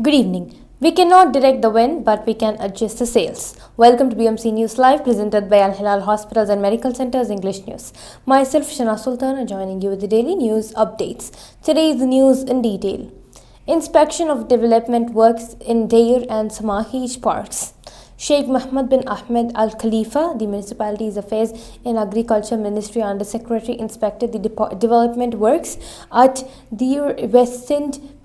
Good evening. We cannot direct the wind, but we can adjust the sails. Welcome to BMC News Live, presented by Al Hilal Hospitals and Medical Centers English News. Myself, Shana Sultana, joining you with the daily news updates. Today's news in detail. Inspection of development works in Deir and Samahij parks. Sheikh Mohammed bin Ahmed Al Khalifa, the Municipalities Affairs and Agriculture Ministry Under Secretary, inspected the development works at Deir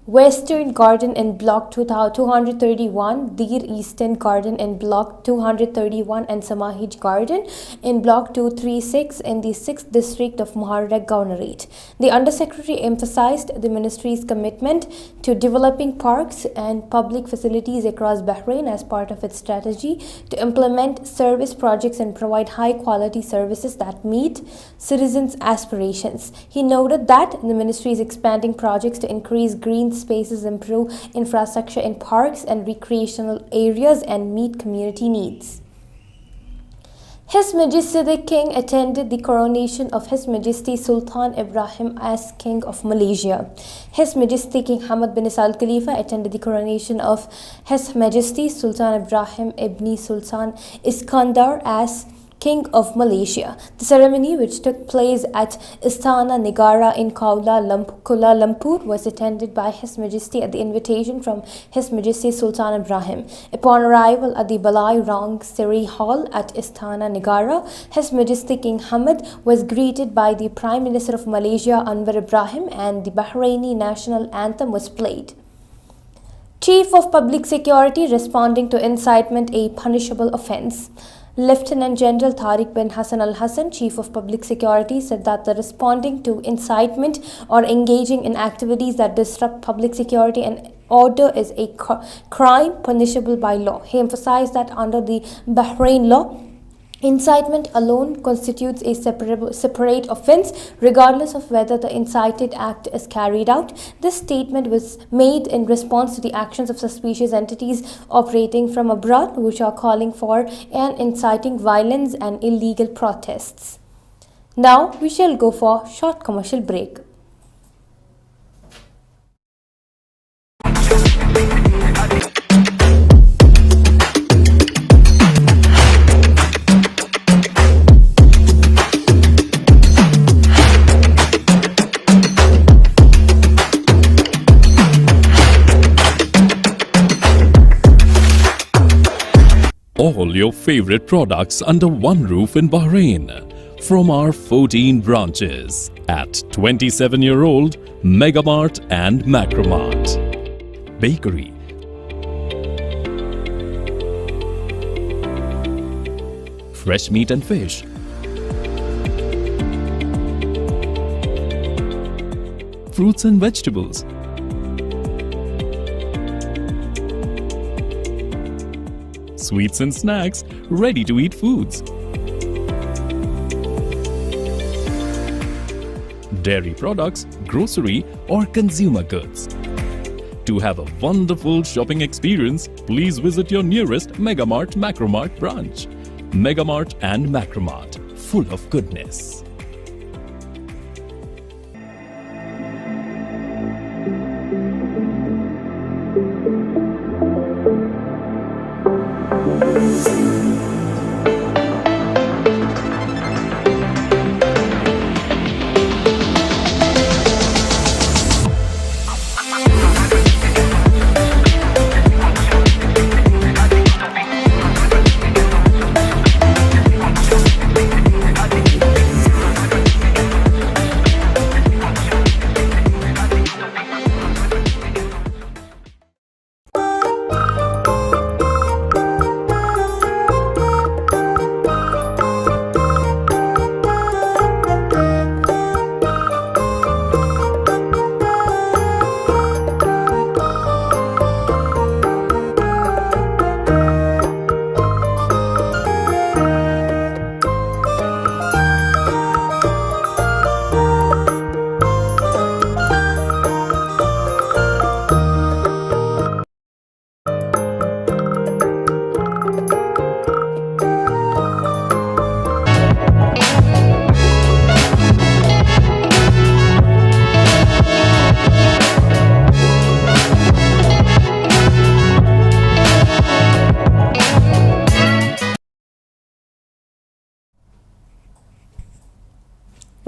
Western Garden in Block 231, Deir Eastern Garden in Block 231 and Samahij Garden in Block 236 in the 6th District of Muharraq Governorate. The Undersecretary emphasized the Ministry's commitment to developing parks and public facilities across Bahrain as part of its strategy to implement service projects and provide high-quality services that meet citizens' aspirations. He noted that the Ministry is expanding projects to increase green spaces, improve infrastructure in parks and recreational areas, and meet community needs. His Majesty the King attended the coronation of His Majesty Sultan Ibrahim as King of Malaysia. His Majesty King Hamad bin Al Khalifa attended the coronation of His Majesty Sultan Ibrahim ibn Sultan Iskandar as King of Malaysia. The ceremony, which took place at Istana Negara in Kuala Lumpur, was attended by His Majesty at the invitation from His Majesty Sultan Ibrahim. Upon arrival at the Balai Rang Siri Hall at Istana Negara, His Majesty King Hamad was greeted by the Prime Minister of Malaysia Anwar Ibrahim, and the Bahraini national anthem was played. Chief of Public Security responding to incitement, a punishable offence. Lieutenant General Tariq bin Hassan Al Hassan, Chief of Public Security, said that the responding to incitement or engaging in activities that disrupt public security and order is a crime punishable by law. He emphasized that under the Bahrain law, incitement alone constitutes a separate offence, regardless of whether the incited act is carried out. This statement was made in response to the actions of suspicious entities operating from abroad, which are calling for and inciting violence and illegal protests. Now we shall go for a short commercial break. All your favorite products under one roof in Bahrain from our 14 branches at 27-year-old Megamart and Macromart. Bakery, fresh meat and fish, fruits and vegetables, sweets and snacks, ready-to-eat foods, dairy products, grocery or consumer goods. To have a wonderful shopping experience, please visit your nearest Megamart Macromart branch. Megamart and Macromart, full of goodness.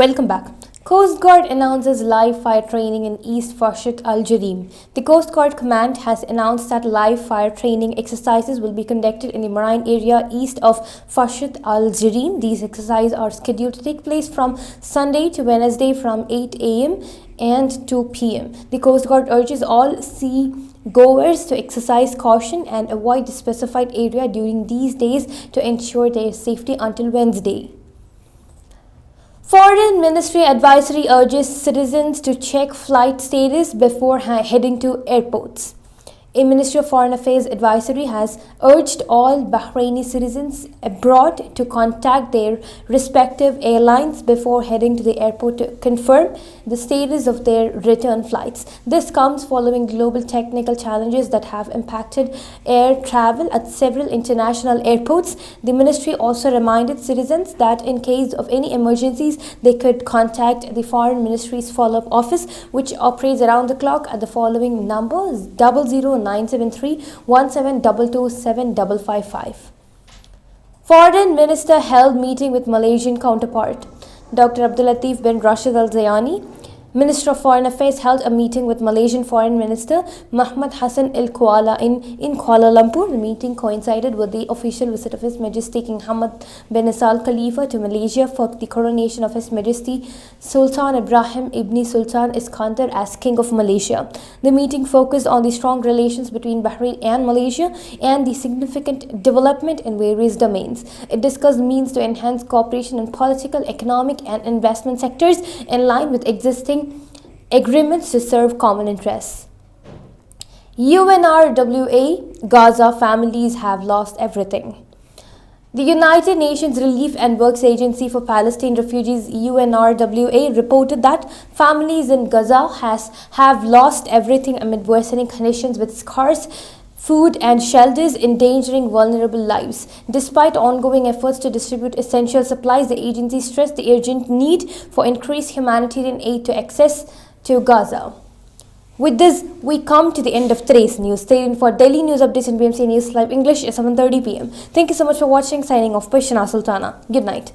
Welcome back. Coast Guard announces live fire training in East Fashat Al Jareem. The Coast Guard Command has announced that live fire training exercises will be conducted in the marine area east of Fashat Al Jareem. These exercises are scheduled to take place from Sunday to Wednesday from 8 a.m. and 2 p.m. The Coast Guard urges all sea goers to exercise caution and avoid the specified area during these days to ensure their safety until Wednesday. Foreign Ministry advisory urges citizens to check flight status before heading to airports. A Ministry of Foreign Affairs advisory has urged all Bahraini citizens abroad to contact their respective airlines before heading to the airport to confirm the status of their return flights. This comes following global technical challenges that have impacted air travel at several international airports. The ministry also reminded citizens that in case of any emergencies, they could contact the Foreign Ministry's follow-up office, which operates around the clock at the following numbers: 00973 1722 7555. Foreign Minister held meeting with Malaysian counterpart. Dr. Abdul Latif bin Rashid Al Zayani, Minister of Foreign Affairs, held a meeting with Malaysian Foreign Minister Muhammad Hassan Al Kuala in Kuala Lumpur. The meeting coincided with the official visit of His Majesty King Hamad bin Isa Al Khalifa to Malaysia for the coronation of His Majesty Sultan Ibrahim Ibn Sultan Iskandar as King of Malaysia. The meeting focused on the strong relations between Bahrain and Malaysia and the significant development in various domains. It discussed means to enhance cooperation in political, economic and investment sectors in line with existing agreements to serve common interests. UNRWA, Gaza families have lost everything. The United Nations Relief and Works Agency for Palestine Refugees, UNRWA, reported that families in Gaza have lost everything amid worsening conditions with scarce food and shelters endangering vulnerable lives. Despite ongoing efforts to distribute essential supplies, the agency stressed the urgent need for increased humanitarian aid to access to Gaza. With this, we come to the end of today's news. Stay tuned for daily news updates in BMC News Live English at 7:30 p.m. Thank you so much for watching. Signing off by Shana Sultana. Good night.